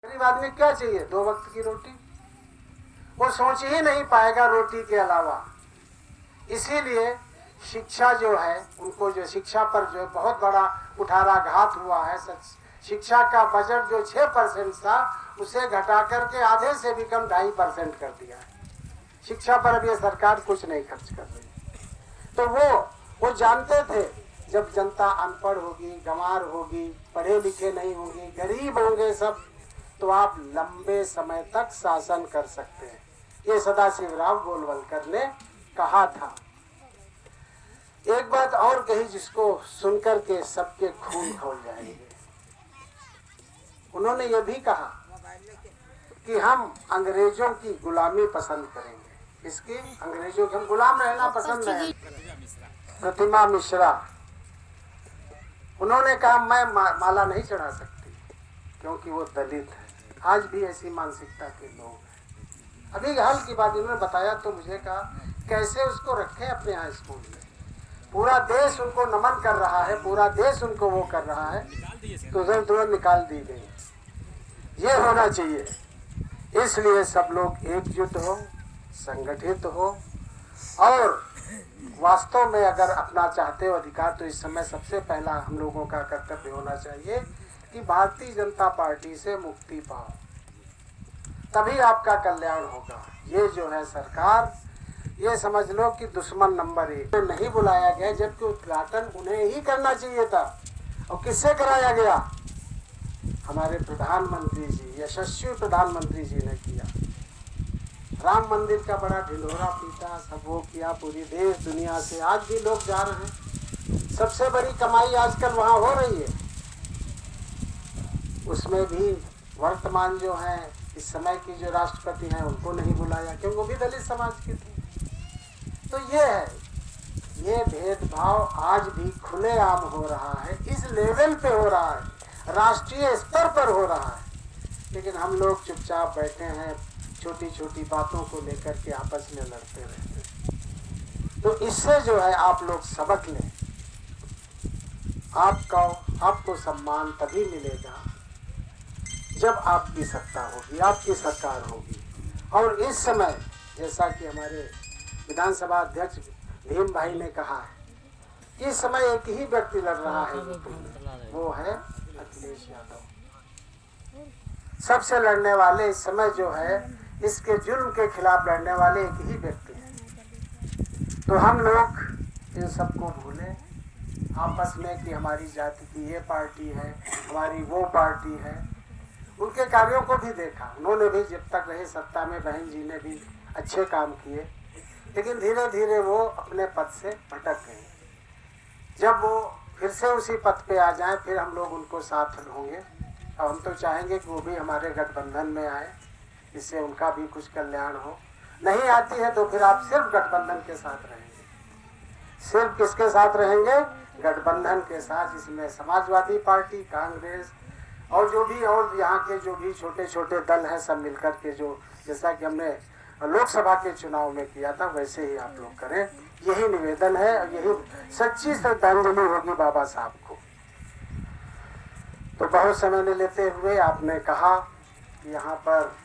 गरीब आदमी क्या चाहिए? 2 वक्त की रोटी। वो सोच ही नहीं पाएगा रोटी के अलावा। इसीलिए शिक्षा जो है, उनको जो शिक्षा पर जो बहुत बड़ा कुठाराघात हुआ है। शिक्षा का बजट जो 6% था, उसे घटा करके आधे से भी कम 2.5% कर दिया है। शिक्षा पर अब ये सरकार कुछ नहीं खर्च कर रही। तो वो जानते थे जब जनता अनपढ़ होगी, गंवार होगी, पढ़े लिखे नहीं होंगे, गरीब होंगे सब, तो आप लंबे समय तक शासन कर सकते हैं। ये सदाशिवराव गोलवलकर ने कहा था। एक बात और कही जिसको सुनकर के सबके खून खौल जाएंगे। उन्होंने ये भी कहा कि हम अंग्रेजों की गुलामी पसंद करेंगे। इसकी अंग्रेजों के हम गुलाम रहना पसंद है। प्रतिमा मिश्रा, उन्होंने कहा मैं माला नहीं चढ़ा सकती क्योंकि वो दलित है। आज भी ऐसी मानसिकता के लोग। अभी हाल की बात इन्होंने बताया तो मुझे कहा कैसे उसको रखें अपने यहाँ स्कूल में। पूरा देश उनको नमन कर रहा है, पूरा देश उनको वो कर रहा है, तो तुरंत निकाल दी गई। ये होना चाहिए। इसलिए सब लोग एकजुट हो, संगठित हो और वास्तव में अगर अपना चाहते हो अधिकार, तो इस समय सबसे पहला हम लोगों का कर्तव्य होना चाहिए कि भारतीय जनता पार्टी से मुक्ति पाओ, तभी आपका कल्याण होगा। ये जो है सरकार, ये समझ लो कि दुश्मन नंबर 1 तो नहीं बुलाया गया, जबकि उद्घाटन उन्हें ही करना चाहिए था। और किससे कराया गया? हमारे प्रधानमंत्री जी, यशस्वी प्रधानमंत्री जी ने किया। राम मंदिर का बड़ा ढिंढोरा पीटा, सब वो किया, पूरी देश दुनिया से आज भी लोग जा रहे हैं। सबसे बड़ी कमाई आजकल वहाँ हो रही है। उसमें भी वर्तमान जो है, इस समय की जो राष्ट्रपति हैं, उनको नहीं बुलाया क्योंकि वो भी दलित समाज की थी। तो ये है, ये भेदभाव आज भी खुलेआम हो रहा है, इस लेवल पे हो रहा है, राष्ट्रीय स्तर पर हो रहा है। लेकिन हम लोग चुपचाप बैठे हैं, छोटी छोटी बातों को लेकर के आपस में लड़ते रहते हैं। तो इससे जो है आप लोग सबक लें। आपको सम्मान तभी मिलेगा जब आपकी सत्ता होगी, आपकी सरकार होगी। और इस समय जैसा कि हमारे विधानसभा अध्यक्ष भीम भाई ने कहा है, इस समय एक ही व्यक्ति लड़ रहा है, वो है अखिलेश यादव। सबसे लड़ने वाले इस समय जो है, इसके जुल्म के खिलाफ लड़ने वाले एक ही व्यक्ति हैं। तो हम लोग इन सबको भूलें आपस में कि हमारी जाति की ये पार्टी है, हमारी वो पार्टी है। उनके कार्यों को भी देखा, उन्होंने भी जब तक रहे सत्ता में, बहन जी ने भी अच्छे काम किए, लेकिन धीरे धीरे वो अपने पद से भटक गए। जब वो फिर से उसी पद पे आ जाएं, फिर हम लोग उनको साथ होंगे। और हम तो चाहेंगे कि वो भी हमारे गठबंधन में आए, इससे उनका भी कुछ कल्याण हो। नहीं आती है तो फिर आप सिर्फ गठबंधन के साथ रहेंगे। सिर्फ किसके साथ रहेंगे? गठबंधन के साथ, जिसमें समाजवादी पार्टी, कांग्रेस और जो भी और यहाँ के जो भी छोटे छोटे दल हैं, सब मिलकर के जो जैसा कि हमने लोकसभा के चुनाव में किया था, वैसे ही आप लोग करें। यही निवेदन है और यही सच्ची श्रद्धांजलि होगी बाबा साहब को। तो बहुत समय न लेते हुए आपने कहा कि यहाँ पर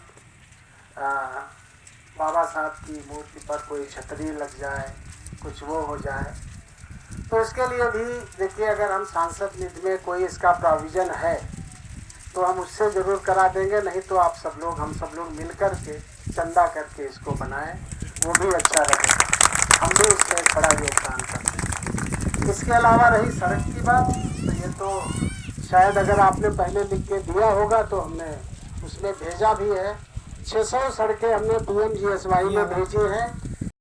बाबा साहब की मूर्ति पर कोई छतरी लग जाए, कुछ वो हो जाए, तो इसके लिए भी देखिए, अगर हम सांसद निधि में कोई इसका प्रोविजन है तो हम उससे जरूर करा देंगे। नहीं तो आप सब लोग, हम सब लोग मिल कर के चंदा करके इसको बनाएं, वो भी अच्छा रहेगा। हम भी उससे बड़ा योगदान करते हैं। इसके अलावा रही सड़क की बात, तो ये तो शायद अगर आपने पहले लिख के दिया होगा तो हमने उसमें भेजा भी है। 600 सड़कें हमने PMGSY में भेजी हैं।